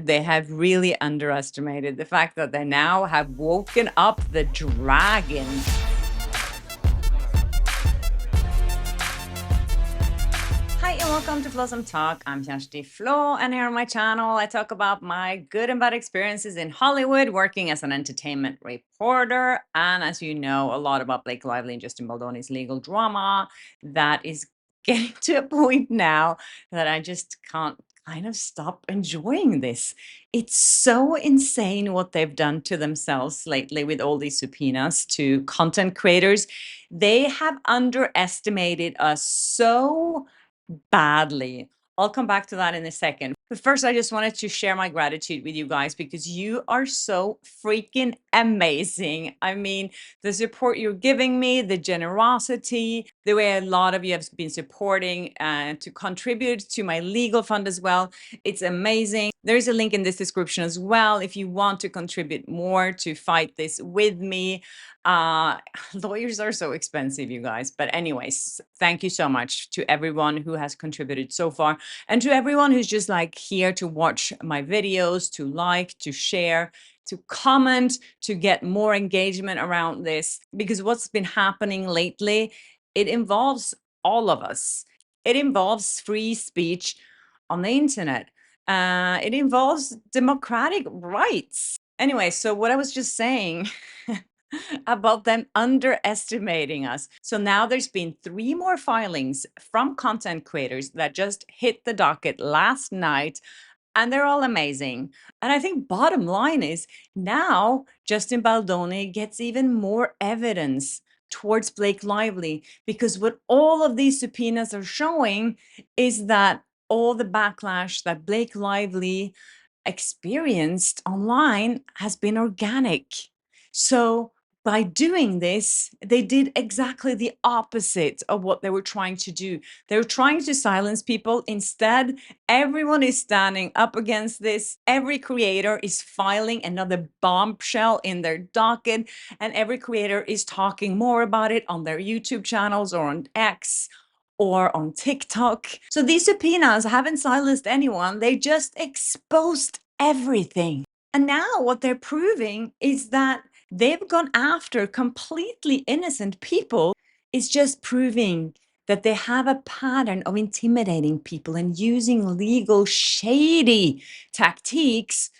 They have really underestimated the fact that they now have woken up the dragon. Hi and welcome to Flawsome Talk. I'm Kersti Flo, and here on my channel I talk about my good and bad experiences in Hollywood working as an entertainment reporter, and as you know, a lot about Blake Lively and Justin Baldoni's legal drama that is getting to a point now that I just can't kind of stop enjoying this. It's so insane what they've done to themselves lately with all these subpoenas to content creators. They have underestimated us so badly. I'll come back to that in a second. But first, I just wanted to share my gratitude with you guys because you are so freaking amazing. I mean, the support you're giving me, the generosity, the way a lot of you have been supporting to contribute to my legal fund as well. It's amazing. There's a link in this description as well if you want to contribute more to fight this with me. Lawyers are so expensive, you guys. But anyways, thank you so much to everyone who has contributed so far, and to everyone who's just like here to watch my videos, to like, to share, to comment, to get more engagement around this. Because what's been happening lately, it involves all of us. It involves free speech on the internet. It involves democratic rights. Anyway, so what I was just saying about them underestimating us. So now there's been 3 more filings from content creators that just hit the docket last night, and they're all amazing. And I think bottom line is now Justin Baldoni gets even more evidence towards Blake Lively, because what all of these subpoenas are showing is that all the backlash that Blake Lively experienced online has been organic. So by doing this, they did exactly the opposite of what they were trying to do. They were trying to silence people. Instead, everyone is standing up against this. Every creator is filing another bombshell in their docket, and every creator is talking more about it on their YouTube channels or on X or on TikTok. So these subpoenas haven't silenced anyone. They just exposed everything. And now what they're proving is that they've gone after completely innocent people. Is just proving that they have a pattern of intimidating people and using legal shady tactics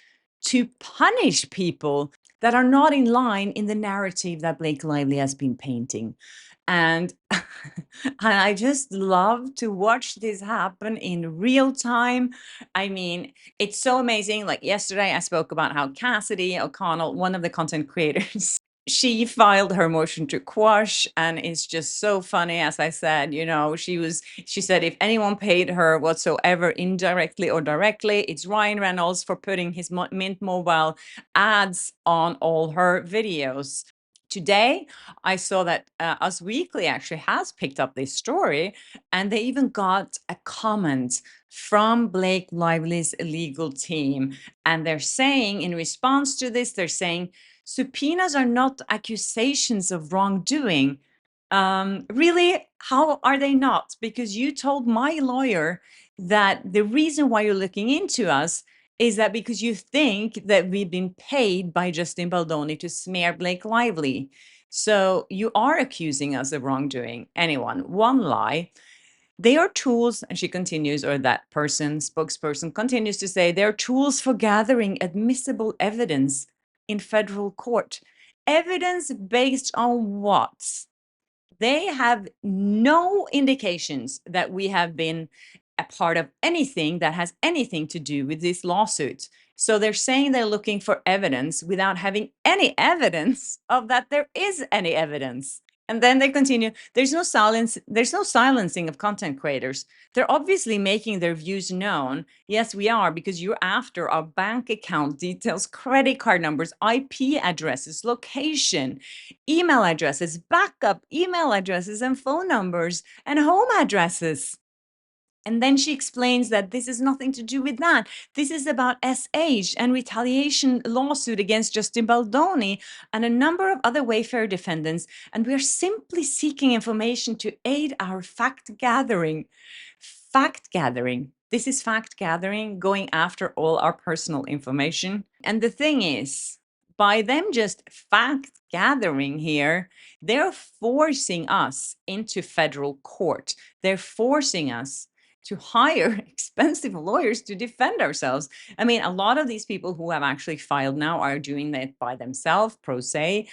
to punish people that are not in line in the narrative that Blake Lively has been painting. And I just love to watch this happen in real time. I mean, it's so amazing. Like yesterday, I spoke about how Cassidy O'Connell, one of the content creators, she filed her motion to quash, and it's just so funny. As I said, you know, she said if anyone paid her whatsoever, indirectly or directly, it's Ryan Reynolds for putting his Mint Mobile ads on all her videos. Today, I saw that Us Weekly actually has picked up this story, and they even got a comment from Blake Lively's legal team. And they're saying, in response to this, they're saying, subpoenas are not accusations of wrongdoing. Really, how are they not? Because you told my lawyer that the reason why you're looking into us is that because you think that we've been paid by Justin Baldoni to smear Blake Lively. So you are accusing us of wrongdoing. Anyone, one lie. They are tools, and she continues, or that person, spokesperson, continues to say, they're tools for gathering admissible evidence in federal court. Evidence based on what? They have no indications that we have been a part of anything that has anything to do with this lawsuit. So they're saying they're looking for evidence without having any evidence of that there is any evidence. And then they continue, there's no silencing of content creators. They're obviously making their views known. Yes, we are, because you're after our bank account details, credit card numbers, IP addresses, location, email addresses, backup email addresses and phone numbers, and home addresses. And then she explains that this is nothing to do with that. This is about SH and retaliation lawsuit against Justin Baldoni and a number of other Wayfair defendants. And we're simply seeking information to aid our fact gathering. Fact gathering. This is fact gathering, going after all our personal information. And the thing is, by them just fact gathering here, they're forcing us into federal court. They're forcing us to hire expensive lawyers to defend ourselves. I mean, a lot of these people who have actually filed now are doing that by themselves, pro se,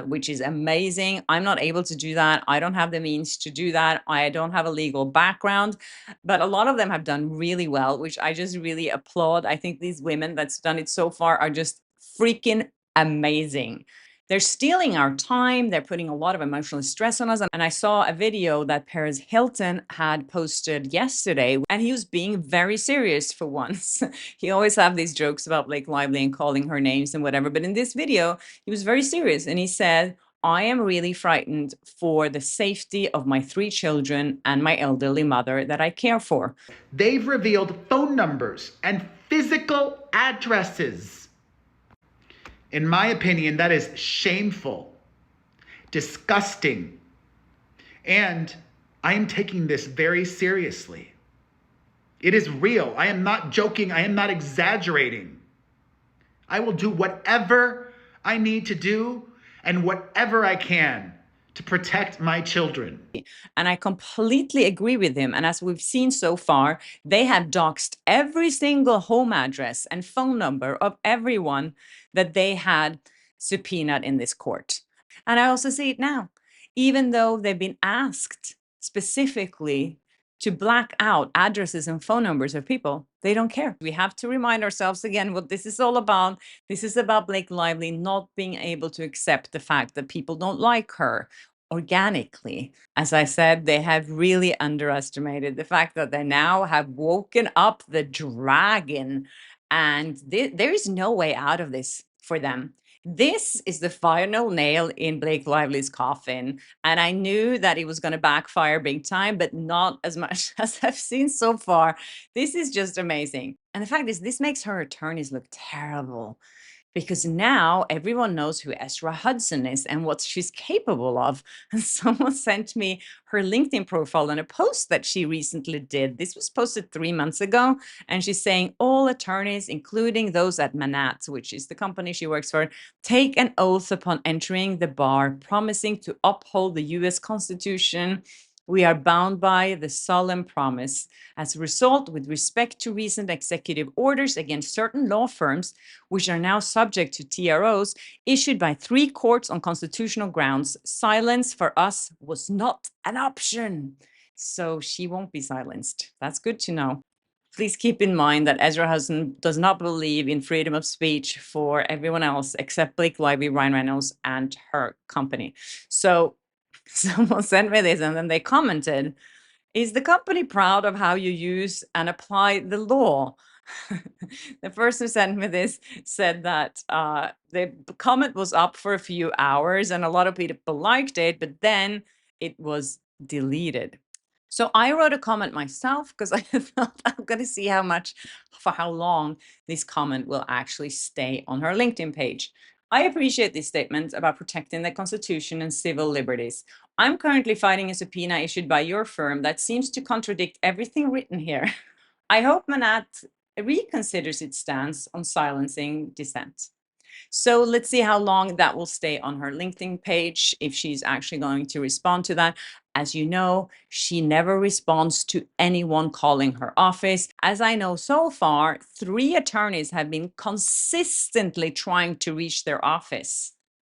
which is amazing. I'm not able to do that. I don't have the means to do that. I don't have a legal background, but a lot of them have done really well, which I just really applaud. I think these women that's done it so far are just freaking amazing. They're stealing our time. They're putting a lot of emotional stress on us. And I saw a video that Paris Hilton had posted yesterday, and he was being very serious for once. He always have these jokes about Blake Lively and calling her names and whatever. But in this video, he was very serious. And he said, I am really frightened for the safety of my 3 children and my elderly mother that I care for. They've revealed phone numbers and physical addresses. In my opinion, that is shameful, disgusting, and I am taking this very seriously. It is real. I am not joking. I am not exaggerating. I will do whatever I need to do and whatever I can to protect my children. And I completely agree with him. And as we've seen so far, they have doxed every single home address and phone number of everyone that they had subpoenaed in this court. And I also see it now, even though they've been asked specifically to black out addresses and phone numbers of people, they don't care. We have to remind ourselves again what this is all about. This is about Blake Lively not being able to accept the fact that people don't like her organically. As I said, they have really underestimated the fact that they now have woken up the dragon, and there is no way out of this for them. This is the final nail in Blake Lively's coffin. And I knew that it was going to backfire big time, but not as much as I've seen so far. This is just amazing. And the fact is, this makes her attorneys look terrible, because now everyone knows who Ezra Hudson is and what she's capable of. And someone sent me her LinkedIn profile and a post that she recently did. This was posted 3 months ago. And she's saying all attorneys, including those at Manat, which is the company she works for, take an oath upon entering the bar, promising to uphold the US Constitution. We are bound by the solemn promise. As a result, with respect to recent executive orders against certain law firms, which are now subject to TROs issued by 3 courts on constitutional grounds, silence for us was not an option. So she won't be silenced. That's good to know. Please keep in mind that Ezra Hudson does not believe in freedom of speech for everyone else except Blake Lively, Ryan Reynolds, and her company. So someone sent me this and then they commented, is the company proud of how you use and apply the law? The person who sent me this said that the comment was up for a few hours and a lot of people liked it, but then it was deleted. So I wrote a comment myself because I thought I'm going to see for how long this comment will actually stay on her LinkedIn page. I appreciate this statement about protecting the Constitution and civil liberties. I'm currently fighting a subpoena issued by your firm that seems to contradict everything written here. I hope Manat reconsiders its stance on silencing dissent. So let's see how long that will stay on her LinkedIn page, if she's actually going to respond to that. As you know, she never responds to anyone calling her office. As I know so far, 3 attorneys have been consistently trying to reach their office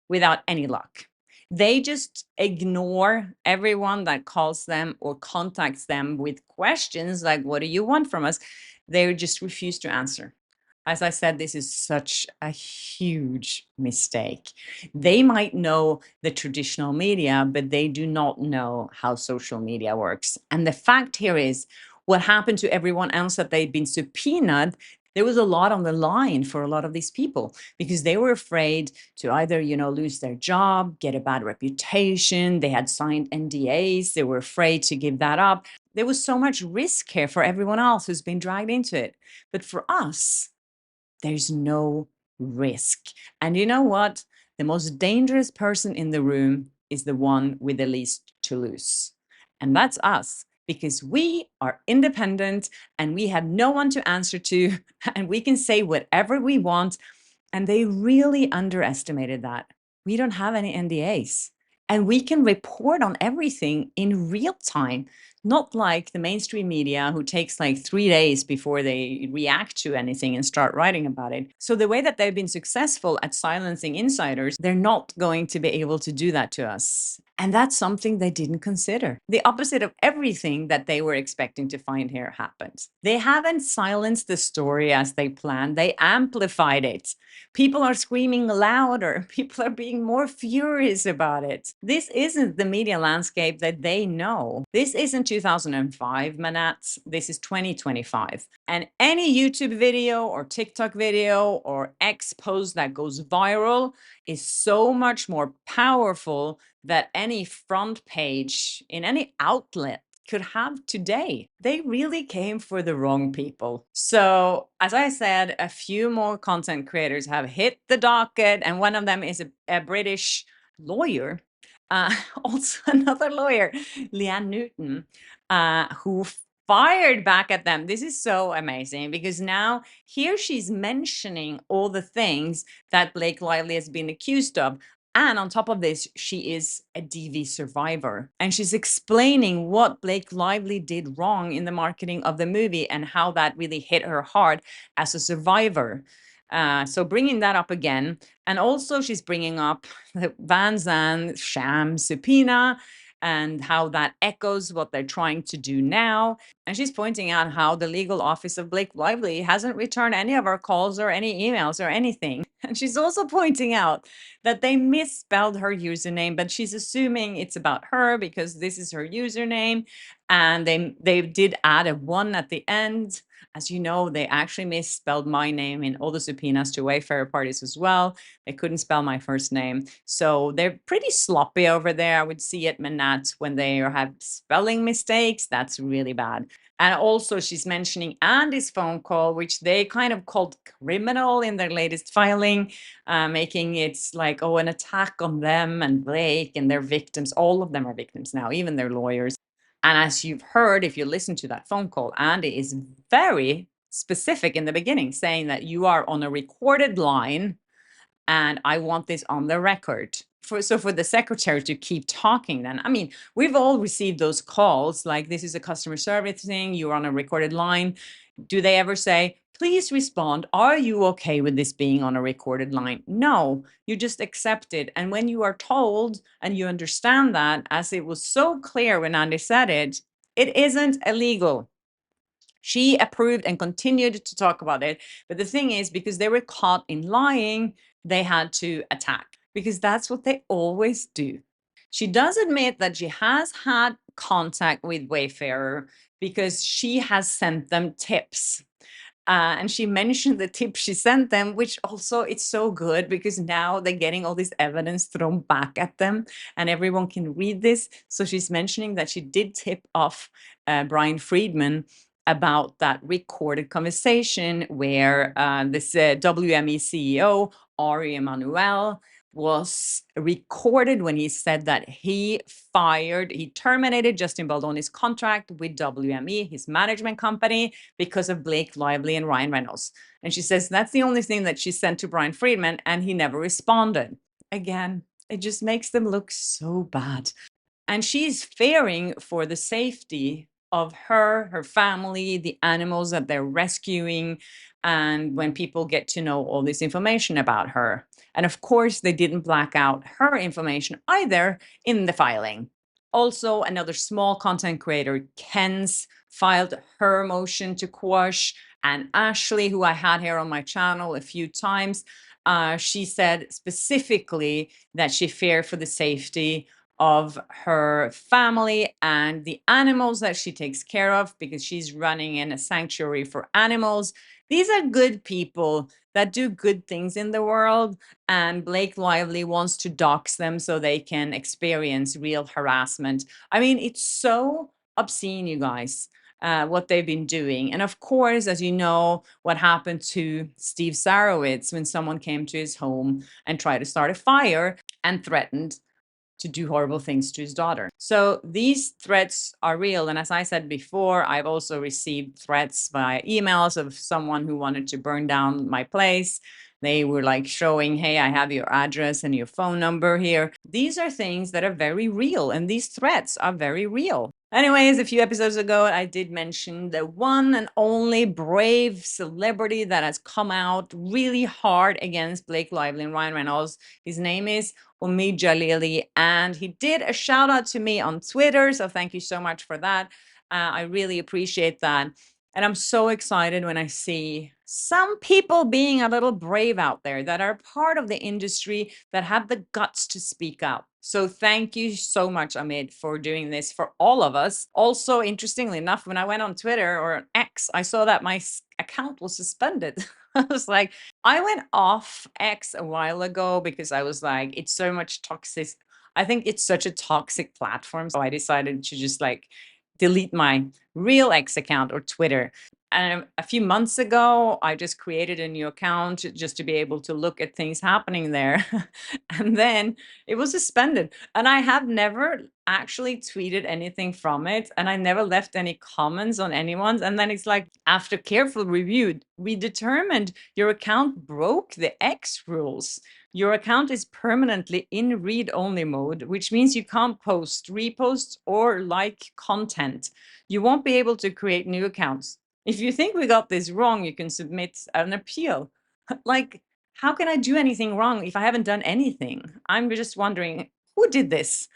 without any luck. They just ignore everyone that calls them or contacts them with questions like, what do you want from us? They just refuse to answer. As I said, this is such a huge mistake. They might know the traditional media, but they do not know how social media works. And the fact here is, what happened to everyone else that they'd been subpoenaed, there was a lot on the line for a lot of these people because they were afraid to either, lose their job, get a bad reputation. They had signed NDAs. They were afraid to give that up. There was so much risk here for everyone else who's been dragged into it. But for us, there's no risk. And you know what? The most dangerous person in the room is the one with the least to lose. And that's us. because we are independent and we have no one to answer to, and we can say whatever we want. And they really underestimated that. We don't have any NDAs. And we can report on everything in real time, not like the mainstream media who takes like 3 days before they react to anything and start writing about it. So the way that they've been successful at silencing insiders, they're not going to be able to do that to us. And that's something they didn't consider. The opposite of everything that they were expecting to find here happened. They haven't silenced the story as they planned, they amplified it. People are screaming louder. People are being more furious about it. This isn't the media landscape that they know. This isn't 2005, Manats. This is 2025. And any YouTube video or TikTok video or X post that goes viral is so much more powerful than any front page in any outlet could have today. They really came for the wrong people. So, as I said, a few more content creators have hit the docket, and one of them is a British lawyer. Also, another lawyer, Leanne Newton, who fired back at them. This is so amazing because now here she's mentioning all the things that Blake Lively has been accused of. And on top of this, she is a DV survivor. And she's explaining what Blake Lively did wrong in the marketing of the movie and how that really hit her hard as a survivor. So bringing that up again. And also she's bringing up the Van Zandt sham subpoena and how that echoes what they're trying to do now. And she's pointing out how the legal office of Blake Lively hasn't returned any of our calls or any emails or anything. And she's also pointing out that they misspelled her username, but she's assuming it's about her because this is her username. And they did add a 1 at the end. As you know, they actually misspelled my name in all the subpoenas to Wayfarer parties as well. They couldn't spell my first name. So they're pretty sloppy over there. I would see at Manat when they have spelling mistakes. That's really bad. And also she's mentioning Andy's phone call, which they kind of called criminal in their latest filing, making it like, oh, an attack on them and Blake and their victims. All of them are victims now, even their lawyers. And as you've heard, if you listen to that phone call, Andy is very specific in the beginning, saying that you are on a recorded line and I want this on the record. So for the secretary to keep talking then, I mean, we've all received those calls like this is a customer service thing, you're on a recorded line. Do they ever say, please respond, are you okay with this being on a recorded line? No, you just accept it. And when you are told and you understand that, as it was so clear when Andy said it, it isn't illegal. She approved and continued to talk about it. But the thing is, because they were caught in lying, they had to attack because that's what they always do. She does admit that she has had contact with Wayfarer because she has sent them tips. And she mentioned the tips she sent them, which also it's so good because now they're getting all this evidence thrown back at them and everyone can read this. So she's mentioning that she did tip off Brian Friedman about that recorded conversation where this WME CEO, Ari Emanuel, was recorded when he said that he terminated Justin Baldoni's contract with WME, his management company, because of Blake Lively and Ryan Reynolds. And she says that's the only thing that she sent to Brian Friedman, and he never responded. Again, it just makes them look so bad. And she's fearing for the safety of her family, the animals that they're rescuing, and when people get to know all this information about her. And of course, they didn't black out her information either in the filing. Also, another small content creator, Ken's, filed her motion to quash. And Ashley, who I had here on my channel a few times, she said specifically that she feared for the safety of her family and the animals that she takes care of because she's running in a sanctuary for animals. These are good people that do good things in the world, and Blake Lively wants to dox them so they can experience real harassment. I mean, it's so obscene, you guys, what they've been doing. And of course, as you know, what happened to Steve Sarowitz when someone came to his home and tried to start a fire and threatened to do horrible things to his daughter. So these threats are real. And as I said before, I've also received threats via emails of someone who wanted to burn down my place. They were like showing, hey, I have your address and your phone number here. These are things that are very real, and these threats are very real. Anyways, a few episodes ago, I did mention the one and only brave celebrity that has come out really hard against Blake Lively and Ryan Reynolds. His name is Omid Jalili, and he did a shout out to me on Twitter. So thank you so much for that. I really appreciate that. And I'm so excited when I see some people being a little brave out there that are part of the industry that have the guts to speak out. So thank you so much, Omid, for doing this for all of us. Also, interestingly enough, when I went on Twitter or X, I saw that my account was suspended. I was like, I went off X a while ago because I was like, it's so much toxic. I think it's such a toxic platform. So I decided to just like delete my real X account or Twitter. And a few months ago, I just created a new account just to be able to look at things happening there. And then it was suspended. And I have never actually tweeted anything from it. And I never left any comments on anyone's. And then it's like, after careful review, we determined your account broke the X rules. Your account is permanently in read-only mode, which means you can't post, repost, or like content. You won't be able to create new accounts. If you think we got this wrong, you can submit an appeal. Like, how can I do anything wrong if I haven't done anything? I'm just wondering, who did this?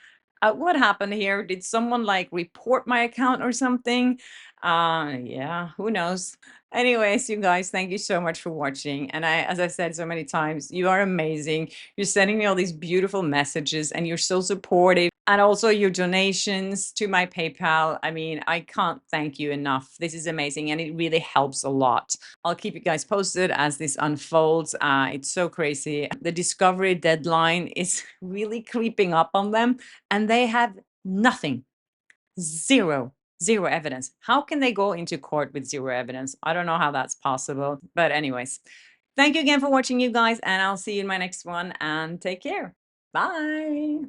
What happened here? Did someone like report my account or something? Yeah, who knows? Anyways, you guys, thank you so much for watching. And as I've said so many times, you are amazing. You're sending me all these beautiful messages and you're so supportive. And also your donations to my PayPal. I mean, I can't thank you enough. This is amazing and it really helps a lot. I'll keep you guys posted as this unfolds. It's so crazy. The discovery deadline is really creeping up on them and they have nothing, zero evidence. How can they go into court with zero evidence? I don't know how that's possible. But anyways, thank you again for watching, you guys, and I'll see you in my next one, and take care. Bye.